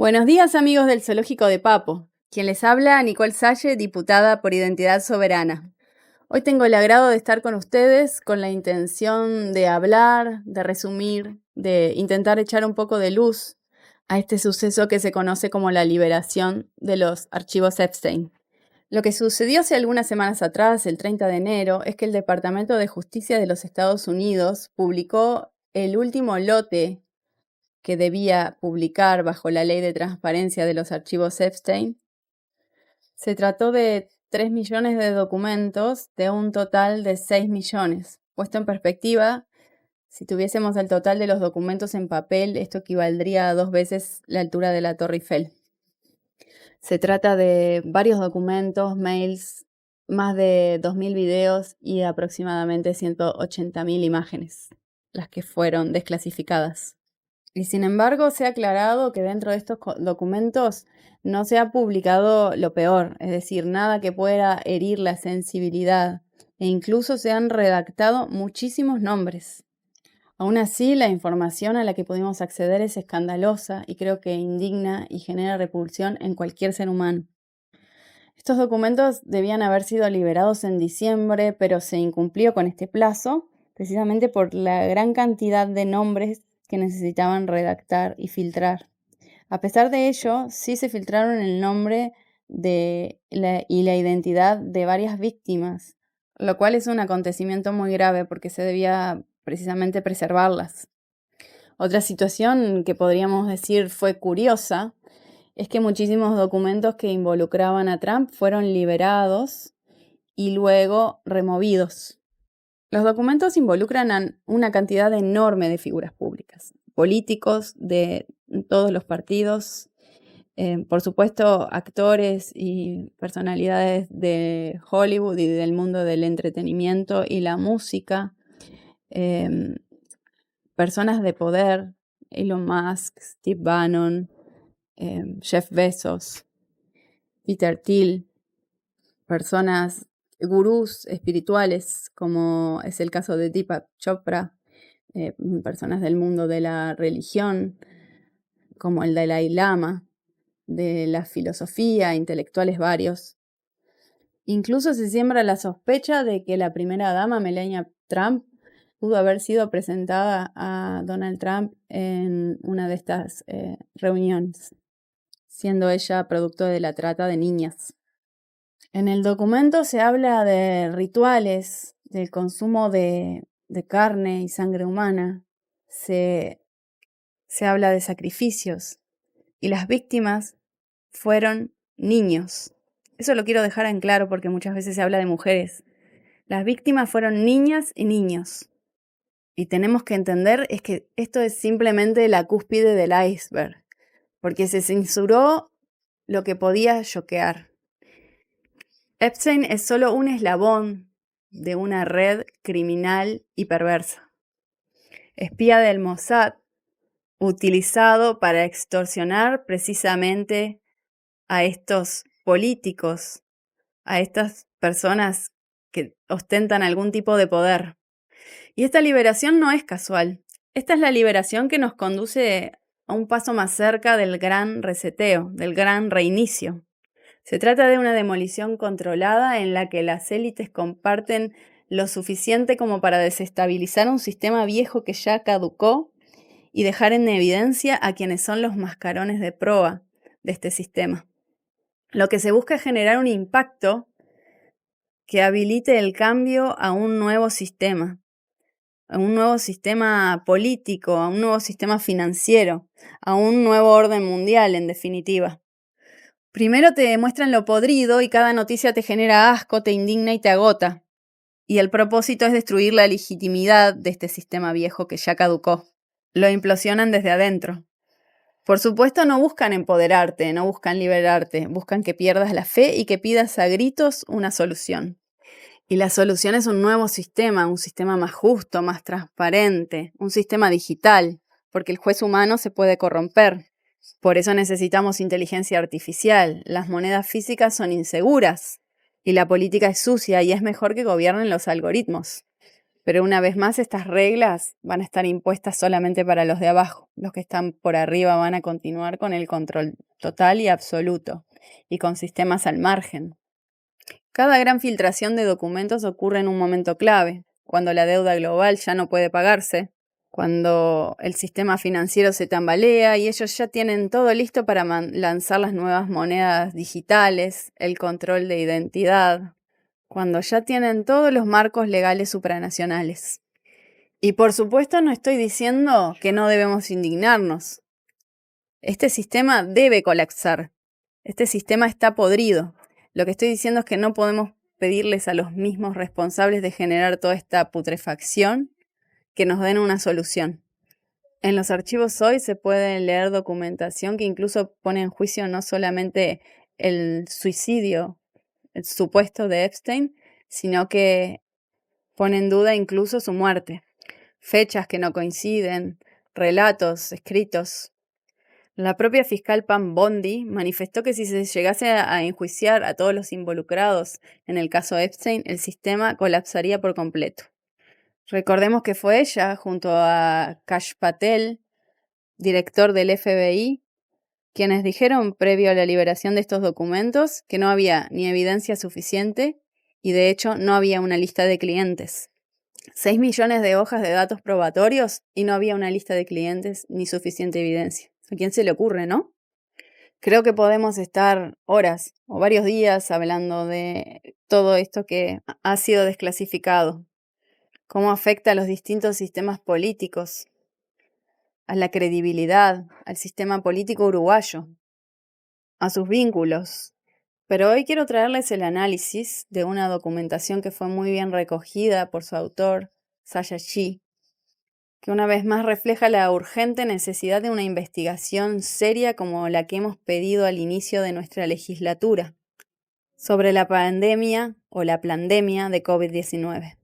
Buenos días, amigos del Zoológico de Papo. Quien les habla, Nicole Salle, diputada por Identidad Soberana. Hoy tengo el agrado de estar con ustedes con la intención de hablar, de resumir, de intentar echar un poco de luz a este suceso que se conoce como la liberación de los archivos Epstein. Lo que sucedió hace algunas semanas atrás, el 30 de enero, es que el Departamento de Justicia de los Estados Unidos publicó el último lote que debía publicar bajo la ley de transparencia de los archivos Epstein. Se trató de 3 millones de documentos de un total de 6 millones. Puesto en perspectiva, si tuviésemos el total de los documentos en papel, esto equivaldría a 2 veces la altura de la Torre Eiffel. Se trata de varios documentos, mails, más de 2.000 videos y aproximadamente 180.000 imágenes, las que fueron desclasificadas. Y sin embargo, se ha aclarado que dentro de estos documentos no se ha publicado lo peor, es decir, nada que pueda herir la sensibilidad, e incluso se han redactado muchísimos nombres. Aún así, la información a la que pudimos acceder es escandalosa y creo que indigna y genera repulsión en cualquier ser humano. Estos documentos debían haber sido liberados en diciembre, pero se incumplió con este plazo, precisamente por la gran cantidad de nombres que necesitaban redactar y filtrar. A pesar de ello, sí se filtraron el nombre y la identidad de varias víctimas, lo cual es un acontecimiento muy grave porque se debía precisamente preservarlas. Otra situación que podríamos decir fue curiosa es que muchísimos documentos que involucraban a Trump fueron liberados y luego removidos. Los documentos involucran a una cantidad enorme de figuras públicas, políticos de todos los partidos, por supuesto actores y personalidades de Hollywood y del mundo del entretenimiento y la música, personas de poder, Elon Musk, Steve Bannon, Jeff Bezos, Peter Thiel, personas, gurús espirituales, como es el caso de Deepak Chopra, personas del mundo de la religión, como el Dalai Lama, de la filosofía, intelectuales varios. Incluso se siembra la sospecha de que la primera dama, Melania Trump, pudo haber sido presentada a Donald Trump en una de estas reuniones, siendo ella producto de la trata de niñas. En el documento se habla de rituales, del consumo de carne y sangre humana, se habla de sacrificios, y las víctimas fueron niños. Eso lo quiero dejar en claro porque muchas veces se habla de mujeres. Las víctimas fueron niñas y niños. Y tenemos que entender es que esto es simplemente la cúspide del iceberg, porque se censuró lo que podía choquear. Epstein es solo un eslabón de una red criminal y perversa. Espía del Mossad, utilizado para extorsionar precisamente a estos políticos, a estas personas que ostentan algún tipo de poder. Y esta liberación no es casual. Esta es la liberación que nos conduce a un paso más cerca del gran reseteo, del gran reinicio. Se trata de una demolición controlada en la que las élites comparten lo suficiente como para desestabilizar un sistema viejo que ya caducó y dejar en evidencia a quienes son los mascarones de proa de este sistema. Lo que se busca es generar un impacto que habilite el cambio a un nuevo sistema político, a un nuevo sistema financiero, a un nuevo orden mundial, en definitiva. Primero te demuestran lo podrido y cada noticia te genera asco, te indigna y te agota. Y el propósito es destruir la legitimidad de este sistema viejo que ya caducó. Lo implosionan desde adentro. Por supuesto, no buscan empoderarte, no buscan liberarte, buscan que pierdas la fe y que pidas a gritos una solución. Y la solución es un nuevo sistema, un sistema más justo, más transparente, un sistema digital, porque el juez humano se puede corromper. Por eso necesitamos inteligencia artificial. Las monedas físicas son inseguras y la política es sucia y es mejor que gobiernen los algoritmos. Pero una vez más, estas reglas van a estar impuestas solamente para los de abajo. Los que están por arriba van a continuar con el control total y absoluto, y con sistemas al margen. Cada gran filtración de documentos ocurre en un momento clave, cuando la deuda global ya no puede pagarse, cuando el sistema financiero se tambalea y ellos ya tienen todo listo para lanzar las nuevas monedas digitales, el control de identidad, cuando ya tienen todos los marcos legales supranacionales. Y por supuesto no estoy diciendo que no debemos indignarnos. Este sistema debe colapsar. Este sistema está podrido. Lo que estoy diciendo es que no podemos pedirles a los mismos responsables de generar toda esta putrefacción que nos den una solución. En los archivos hoy se puede leer documentación que incluso pone en juicio no solamente el suicidio, el supuesto de Epstein, sino que pone en duda incluso su muerte. Fechas que no coinciden, relatos escritos. La propia fiscal Pam Bondi manifestó que si se llegase a enjuiciar a todos los involucrados en el caso Epstein, el sistema colapsaría por completo. Recordemos que fue ella, junto a Kash Patel, director del FBI, quienes dijeron, previo a la liberación de estos documentos, que no había ni evidencia suficiente y de hecho no había una lista de clientes. 6 millones de hojas de datos probatorios y no había una lista de clientes ni suficiente evidencia. ¿A quién se le ocurre, no? Creo que podemos estar horas o varios días hablando de todo esto que ha sido desclasificado, cómo afecta a los distintos sistemas políticos, a la credibilidad, al sistema político uruguayo, a sus vínculos. Pero hoy quiero traerles el análisis de una documentación que fue muy bien recogida por su autor, Sasha Shi, que una vez más refleja la urgente necesidad de una investigación seria como la que hemos pedido al inicio de nuestra legislatura, sobre la pandemia o la plandemia de COVID-19.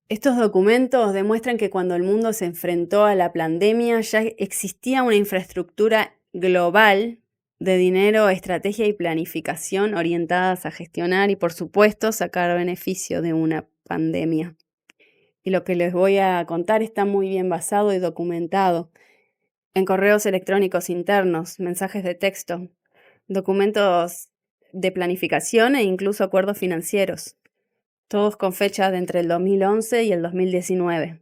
Estos documentos demuestran que cuando el mundo se enfrentó a la pandemia ya existía una infraestructura global de dinero, estrategia y planificación orientadas a gestionar y, por supuesto, sacar beneficio de una pandemia. Y lo que les voy a contar está muy bien basado y documentado en correos electrónicos internos, mensajes de texto, documentos de planificación e incluso acuerdos financieros, todos con fecha de entre el 2011 y el 2019.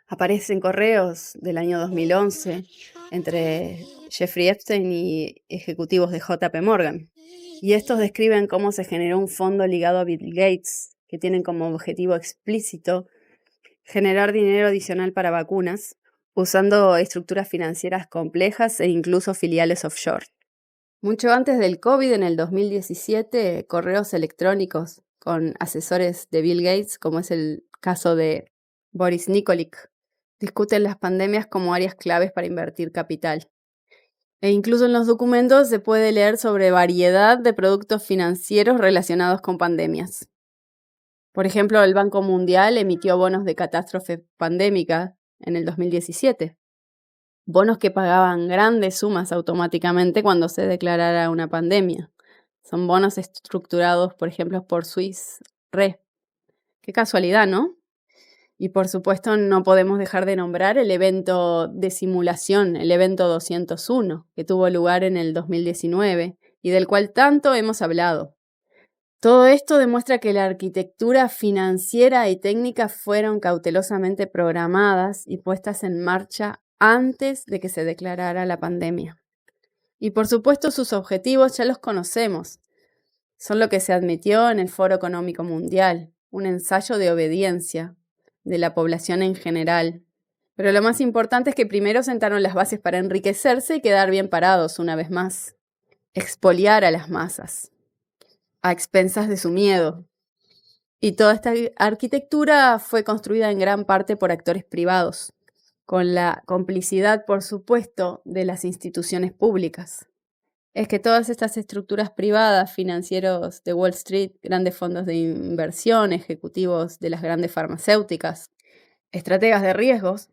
Aparecen correos del año 2011 entre Jeffrey Epstein y ejecutivos de JP Morgan. Y estos describen cómo se generó un fondo ligado a Bill Gates, que tienen como objetivo explícito generar dinero adicional para vacunas, usando estructuras financieras complejas e incluso filiales offshore. Mucho antes del COVID, en el 2017, correos electrónicos con asesores de Bill Gates, como es el caso de Boris Nikolic, discuten las pandemias como áreas claves para invertir capital. E incluso en los documentos se puede leer sobre variedad de productos financieros relacionados con pandemias. Por ejemplo, el Banco Mundial emitió bonos de catástrofe pandémica en el 2017. Bonos que pagaban grandes sumas automáticamente cuando se declarara una pandemia. Son bonos estructurados, por ejemplo, por Swiss Re. Qué casualidad, ¿no? Y por supuesto no podemos dejar de nombrar el evento de simulación, el evento 201, que tuvo lugar en el 2019 y del cual tanto hemos hablado. Todo esto demuestra que la arquitectura financiera y técnica fueron cautelosamente programadas y puestas en marcha antes de que se declarara la pandemia. Y por supuesto sus objetivos ya los conocemos. Son lo que se admitió en el Foro Económico Mundial, un ensayo de obediencia de la población en general. Pero lo más importante es que primero sentaron las bases para enriquecerse y quedar bien parados una vez más. Expoliar a las masas, a expensas de su miedo. Y toda esta arquitectura fue construida en gran parte por actores privados, con la complicidad, por supuesto, de las instituciones públicas. Es que todas estas estructuras privadas, financieros de Wall Street, grandes fondos de inversión, ejecutivos de las grandes farmacéuticas, estrategas de riesgos,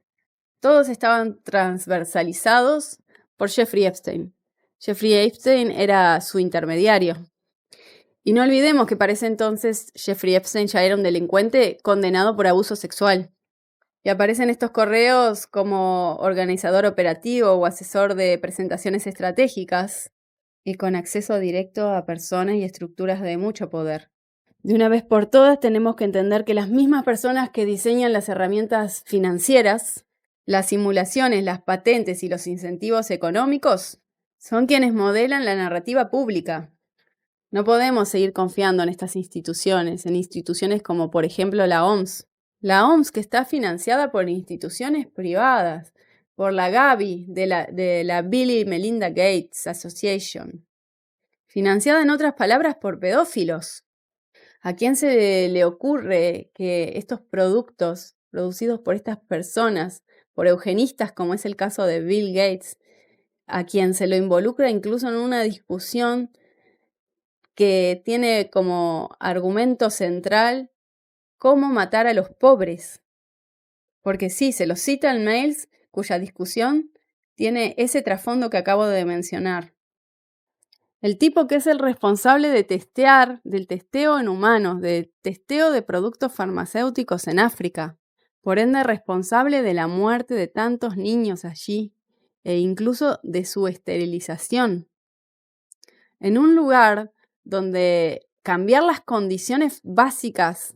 todos estaban transversalizados por Jeffrey Epstein. Jeffrey Epstein era su intermediario. Y no olvidemos que para ese entonces Jeffrey Epstein ya era un delincuente condenado por abuso sexual. Y aparecen estos correos como organizador operativo o asesor de presentaciones estratégicas y con acceso directo a personas y estructuras de mucho poder. De una vez por todas tenemos que entender que las mismas personas que diseñan las herramientas financieras, las simulaciones, las patentes y los incentivos económicos son quienes modelan la narrativa pública. No podemos seguir confiando en estas instituciones, en instituciones como por ejemplo la OMS. La OMS que está financiada por instituciones privadas, por la Gavi de la Bill y Melinda Gates Association, financiada en otras palabras por pedófilos. ¿A quién se le ocurre que estos productos producidos por estas personas, por eugenistas como es el caso de Bill Gates, a quien se lo involucra incluso en una discusión que tiene como argumento central cómo matar a los pobres? Porque sí, se los cita en mails cuya discusión tiene ese trasfondo que acabo de mencionar. El tipo que es el responsable de del testeo en humanos, de testeo de productos farmacéuticos en África, por ende responsable de la muerte de tantos niños allí e incluso de su esterilización. En un lugar donde cambiar las condiciones básicas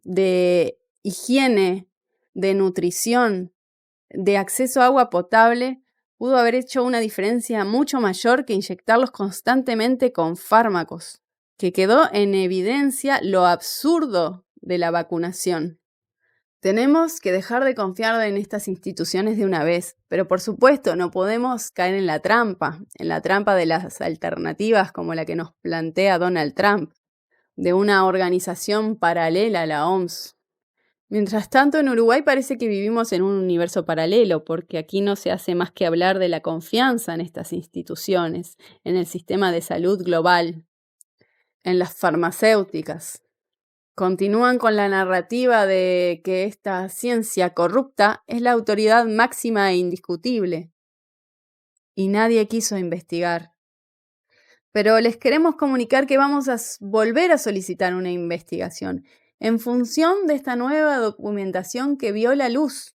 de higiene, de nutrición, de acceso a agua potable, pudo haber hecho una diferencia mucho mayor que inyectarlos constantemente con fármacos, que quedó en evidencia lo absurdo de la vacunación. Tenemos que dejar de confiar en estas instituciones de una vez, pero por supuesto no podemos caer en la trampa de las alternativas como la que nos plantea Donald Trump, de una organización paralela a la OMS. Mientras tanto, en Uruguay parece que vivimos en un universo paralelo, porque aquí no se hace más que hablar de la confianza en estas instituciones, en el sistema de salud global, en las farmacéuticas. Continúan con la narrativa de que esta ciencia corrupta es la autoridad máxima e indiscutible, y nadie quiso investigar. Pero les queremos comunicar que vamos a volver a solicitar una investigación en función de esta nueva documentación que vio la luz.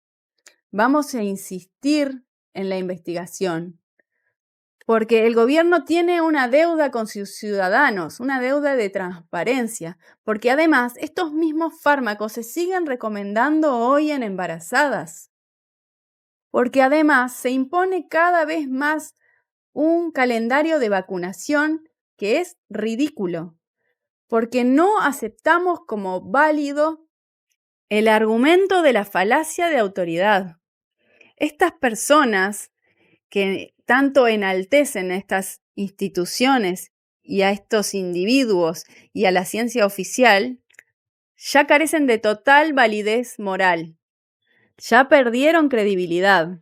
Vamos a insistir en la investigación, porque el gobierno tiene una deuda con sus ciudadanos, una deuda de transparencia, porque además estos mismos fármacos se siguen recomendando hoy en embarazadas, porque además se impone cada vez más un calendario de vacunación que es ridículo, porque no aceptamos como válido el argumento de la falacia de autoridad. Estas personas que tanto enaltecen a estas instituciones y a estos individuos y a la ciencia oficial, ya carecen de total validez moral, ya perdieron credibilidad.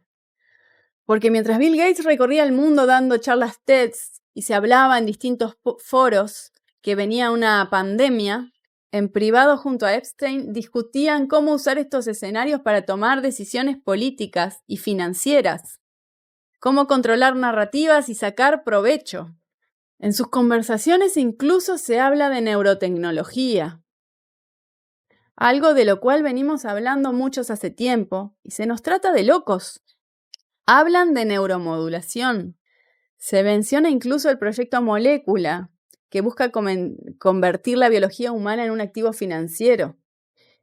Porque mientras Bill Gates recorría el mundo dando charlas TED y se hablaba en distintos foros que venía una pandemia, en privado junto a Epstein discutían cómo usar estos escenarios para tomar decisiones políticas y financieras, cómo controlar narrativas y sacar provecho. En sus conversaciones incluso se habla de neurotecnología, algo de lo cual venimos hablando muchos hace tiempo, y se nos trata de locos. Hablan de neuromodulación. Se menciona incluso el proyecto Molécula, que busca convertir la biología humana en un activo financiero.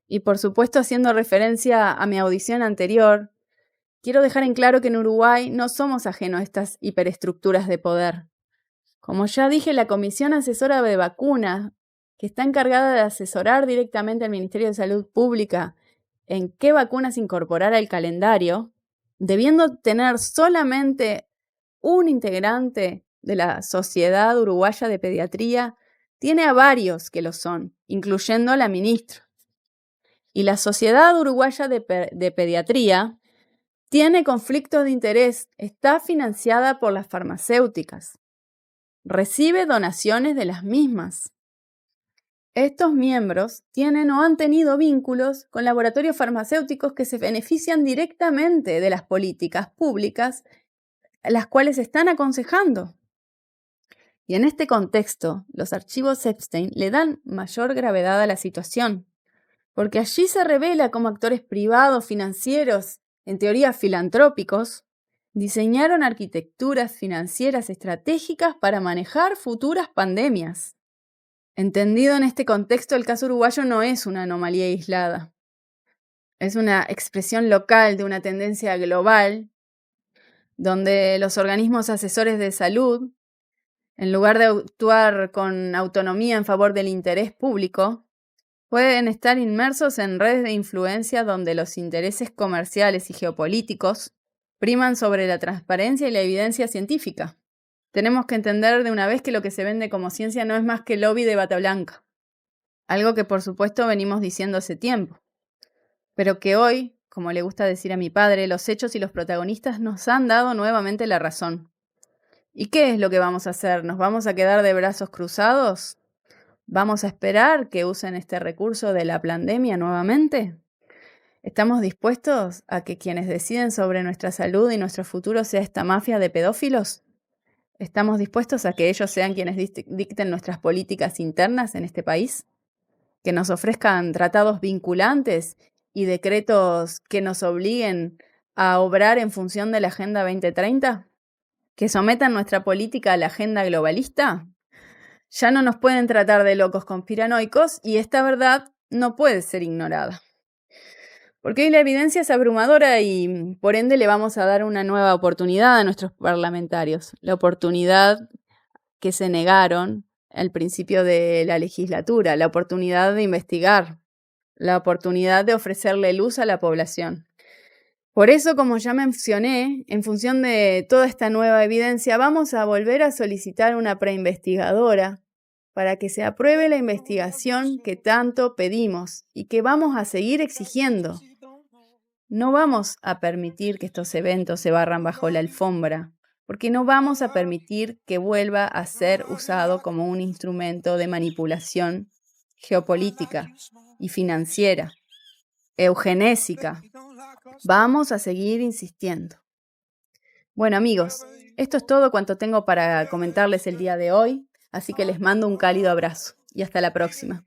Y por supuesto, haciendo referencia a mi audición anterior, quiero dejar en claro que en Uruguay no somos ajenos a estas hiperestructuras de poder. Como ya dije, la Comisión Asesora de Vacunas, que está encargada de asesorar directamente al Ministerio de Salud Pública en qué vacunas incorporar al calendario, debiendo tener solamente un integrante de la Sociedad Uruguaya de Pediatría, tiene a varios que lo son, incluyendo a la ministra. Y la Sociedad Uruguaya de Pediatría tiene conflictos de interés, está financiada por las farmacéuticas, recibe donaciones de las mismas. Estos miembros tienen o han tenido vínculos con laboratorios farmacéuticos que se benefician directamente de las políticas públicas, las cuales están aconsejando. Y en este contexto, los archivos Epstein le dan mayor gravedad a la situación, porque allí se revela cómo actores privados, financieros, en teoría filantrópicos, diseñaron arquitecturas financieras estratégicas para manejar futuras pandemias. Entendido en este contexto, el caso uruguayo no es una anomalía aislada. Es una expresión local de una tendencia global, donde los organismos asesores de salud, en lugar de actuar con autonomía en favor del interés público, pueden estar inmersos en redes de influencia donde los intereses comerciales y geopolíticos priman sobre la transparencia y la evidencia científica. Tenemos que entender de una vez que lo que se vende como ciencia no es más que lobby de bata blanca, algo que por supuesto venimos diciendo hace tiempo, pero que hoy, como le gusta decir a mi padre, los hechos y los protagonistas nos han dado nuevamente la razón. ¿Y qué es lo que vamos a hacer? ¿Nos vamos a quedar de brazos cruzados? ¿Vamos a esperar que usen este recurso de la pandemia nuevamente? ¿Estamos dispuestos a que quienes deciden sobre nuestra salud y nuestro futuro sea esta mafia de pedófilos? ¿Estamos dispuestos a que ellos sean quienes dicten nuestras políticas internas en este país? ¿Que nos ofrezcan tratados vinculantes y decretos que nos obliguen a obrar en función de la Agenda 2030? ¿Que sometan nuestra política a la agenda globalista? Ya no nos pueden tratar de locos conspiranoicos y esta verdad no puede ser ignorada. Porque hoy la evidencia es abrumadora y por ende le vamos a dar una nueva oportunidad a nuestros parlamentarios. La oportunidad que se negaron al principio de la legislatura, la oportunidad de investigar, la oportunidad de ofrecerle luz a la población. Por eso, como ya mencioné, en función de toda esta nueva evidencia, vamos a volver a solicitar una preinvestigadora para que se apruebe la investigación que tanto pedimos y que vamos a seguir exigiendo. No vamos a permitir que estos eventos se barran bajo la alfombra, porque no vamos a permitir que vuelva a ser usado como un instrumento de manipulación geopolítica y financiera, eugenésica. Vamos a seguir insistiendo. Bueno, amigos, esto es todo cuanto tengo para comentarles el día de hoy, así que les mando un cálido abrazo y hasta la próxima.